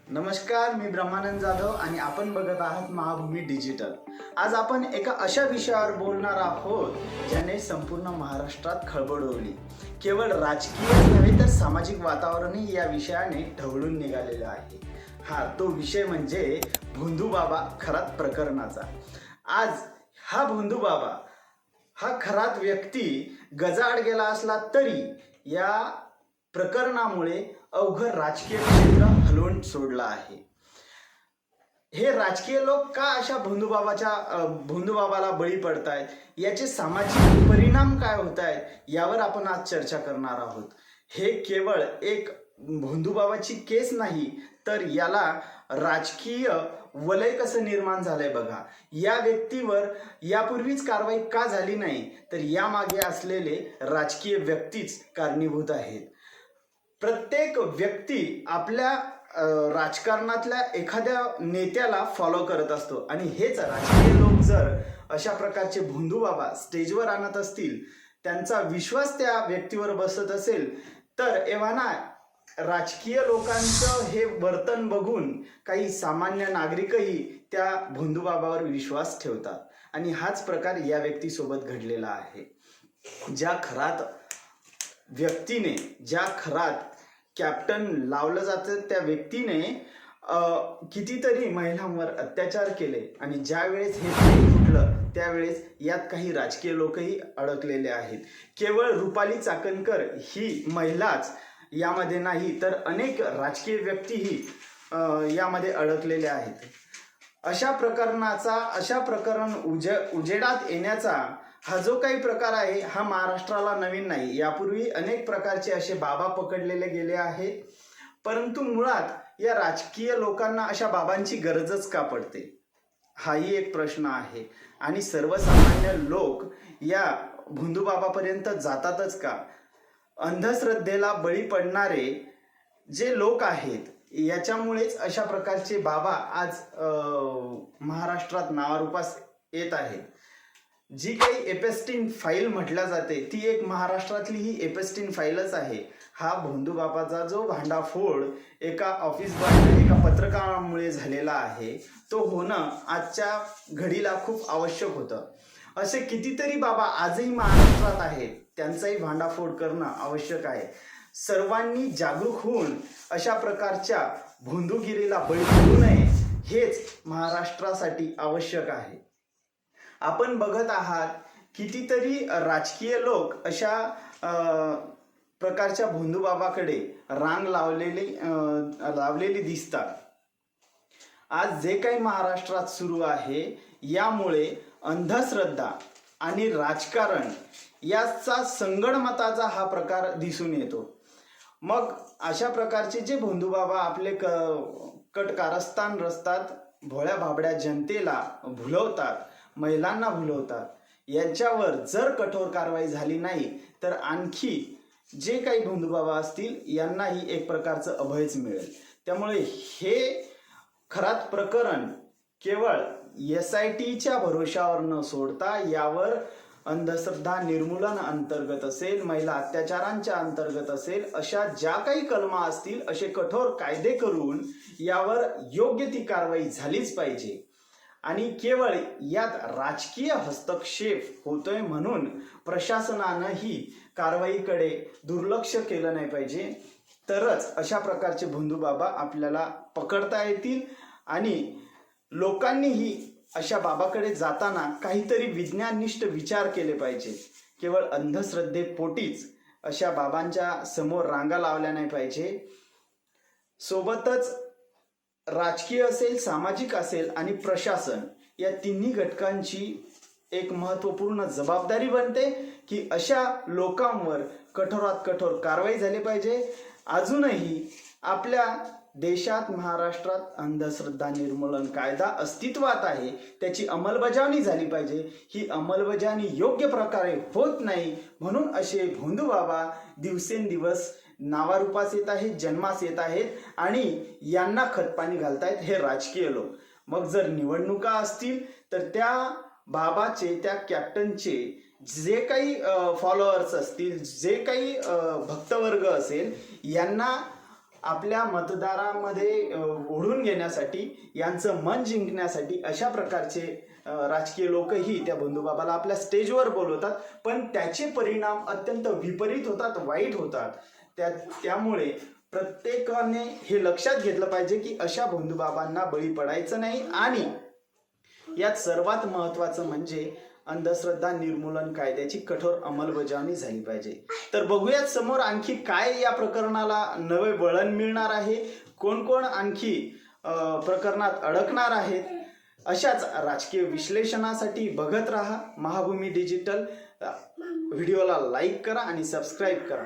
नमस्कार, मी ब्रह्मानंद जाधव आणि आपण बघत आहात महाभूमी डिजिटल। आज आपण एका अशा विषयावर बोलणार आहोत ज्याने संपूर्ण महाराष्ट्रात खळबळ उडवली। केवळ राजकीय नव्हे तर सामाजिक वातावरणही या विषयाने ढवळून निघालेले आहे। तो विषय म्हणजे भोंदूबाबा खरात प्रकरणाचा। आज हा भोंदूबाबा हा खरात व्यक्ती गजाआड गेला असला तरी या प्रकरणामुळे अवघड राजकीय क्षेत्र हलवून सोडलं आहे। हे राजकीय लोक का अशा भोंदूबाबाला बळी पडतायत, याचे सामाजिक परिणाम काय होत आहेत यावर आपण आज चर्चा करणार आहोत। हे केवळ एक भोंदूबाबाची केस नाही तर याला राजकीय वलय कसं निर्माण झालंय बघा। या व्यक्तीवर यापूर्वीच कारवाई का झाली नाही तर यामागे असलेले राजकीय व्यक्तीच कारणीभूत आहेत। प्रत्येक व्यक्ती आपल्या राजकारणातल्या एखाद्या नेत्याला फॉलो करत असतो आणि हेच राजकीय लोक जर अशा प्रकारचे भोंदूबाबा स्टेजवर आणत असतील, त्यांचा विश्वास त्या व्यक्तीवर बसत असेल तर एव्हाना राजकीय लोकांचं हे वर्तन बघून काही सामान्य नागरिकही त्या भोंदूबाबावर विश्वास ठेवतात आणि हाच प्रकार या व्यक्तीसोबत घडलेला आहे। ज्या खरात कॅप्टन लावलं जातं त्या व्यक्तीने कितीतरी महिलांवर अत्याचार केले आणि ज्या वेळेस हे फुटलं त्यावेळेस यात काही राजकीय लोकही अडकलेले आहेत। केवळ रुपाली चाकणकर ही महिलाच यामध्ये नाही तर अनेक राजकीय व्यक्तीही यामध्ये अडकलेले आहेत। अशा प्रकरण उजेडात येण्याचा हा जो काही प्रकार आहे हा महाराष्ट्राला नवीन नाही। यापूर्वी अनेक प्रकारचे असे बाबा पकडलेले गेले आहेत, परंतु मुळात या राजकीय लोकांना अशा बाबांची गरजच का पडते हाही एक प्रश्न आहे। आणि सर्वसामान्य लोक या भोंदूबाबापर्यंत जातातच का? अंधश्रद्धेला बळी पडणारे जे लोक आहेत याच्यामुळेच अशा प्रकारचे बाबा आज महाराष्ट्रात नावारूपास येत आहेत। जी काही एपेस्टिन फाईल म्हटल्या जाते ती एक महाराष्ट्रातली ही एपेस्टिन फाईलच आहे। हा भोंदूबाबाचा जो भांडाफोड एका एका पत्रकारामुळे झालेला आहे तो होणं आजच्या घडीला खूप आवश्यक होतं। असे कितीतरी बाबा आजही महाराष्ट्रात आहेत, त्यांचाही भांडाफोड करणं आवश्यक आहे। सर्वांनी जागरूक होऊन अशा प्रकारच्या भोंदूगिरीला बळी पडू नये हेच महाराष्ट्रासाठी आवश्यक आहे। आपण बघत आहात कितीतरी राजकीय लोक अशा प्रकारच्या भोंदूबाबाकडे रांग लावलेली दिसतात। आज जे काही महाराष्ट्रात सुरू आहे यामुळे अंधश्रद्धा आणि राजकारण याचा संगणमताचा हा प्रकार दिसून येतो। मग अशा प्रकारचे जे भोंदूबाबा आपले कटकारस्थान रचतात, भोळ्या भाबड्या जनतेला भुलवतात, महिलांना भुलवतात, यांच्यावर जर कठोर कारवाई झाली नाही तर आणखी जे काही भोंदूबाबा असतील यांनाही एक प्रकारचं अभयच मिळेल। त्यामुळे हे खरात प्रकरण केवळ SITच्या भरोशावर न सोडता यावर अंधश्रद्धा निर्मूलन अंतर्गत असेल, महिला अत्याचारांच्या अंतर्गत असेल, अशा ज्या काही कलमा असतील असे कठोर कायदे करून यावर योग्य ती कारवाई झालीच पाहिजे। आणि केवळ यात राजकीय हस्तक्षेप होतोय म्हणून प्रशासनानंही कारवाईकडे दुर्लक्ष केलं नाही पाहिजे, तरच अशा प्रकारचे भोंदूबाबा आपल्याला पकडता येतील। आणि लोकांनीही अशा बाबाकडे जाताना काहीतरी विज्ञाननिष्ठ विचार केले पाहिजे। केवळ अंधश्रद्धेपोटीच अशा बाबांच्या समोर रांगा लावल्या नाही पाहिजे। सोबतच राजकीय असेल, सामाजिक असेल आणि प्रशासन या तिन्ही घटकांची एक महत्त्वपूर्ण जबाबदारी बनते की अशा लोकांवर कठोरात कठोर कारवाई झाली पाहिजे। अजूनही आपल्या देशात महाराष्ट्रात अंधश्रद्धा निर्मूलन कायदा अस्तित्वात आहे, त्याची अंमलबजावणी झाली पाहिजे। ही अंमलबजावणी योग्य प्रकारे होत नाही म्हणून असे भोंदूबाबा दिवसेंदिवस नावारूपास येत आहेत, जन्मास येत आहेत आणि यांना खतपाणी घालतायत हे राजकीय लोक। मग जर निवडणुका असतील तर त्या बाबाचे, त्या कॅप्टनचे जे काही फॉलोअर्स असतील, जे काही भक्तवर्ग असेल यांना आपल्या मतदारामध्ये ओढून घेण्यासाठी, यांचं मन जिंकण्यासाठी अशा प्रकारचे राजकीय लोकही त्या बंधुबाबाला आपल्या स्टेजवर बोलवतात, पण त्याचे परिणाम अत्यंत विपरीत होतात, वाईट होतात. त्यामुळे प्रत्येकाने हे लक्षात घेतलं पाहिजे की अशा बंधुबाबांना बळी पडायचं नाही. आणि यात सर्वात महत्त्वाचं म्हणजे अंधश्रद्धा निर्मूलन कायद्याची कठोर अंमलबजावणी झाली पाहिजे. तर बघूयात समोर आणखी काय या प्रकरणाला नवे वळण मिळणार आहे, कोण कोण आणखी प्रकरणात अडकणार आहेत. अशाच राजकीय विश्लेषणासाठी बघत राहा महाभूमी डिजिटल. व्हिडिओला लाईक करा आणि सबस्क्राईब करा.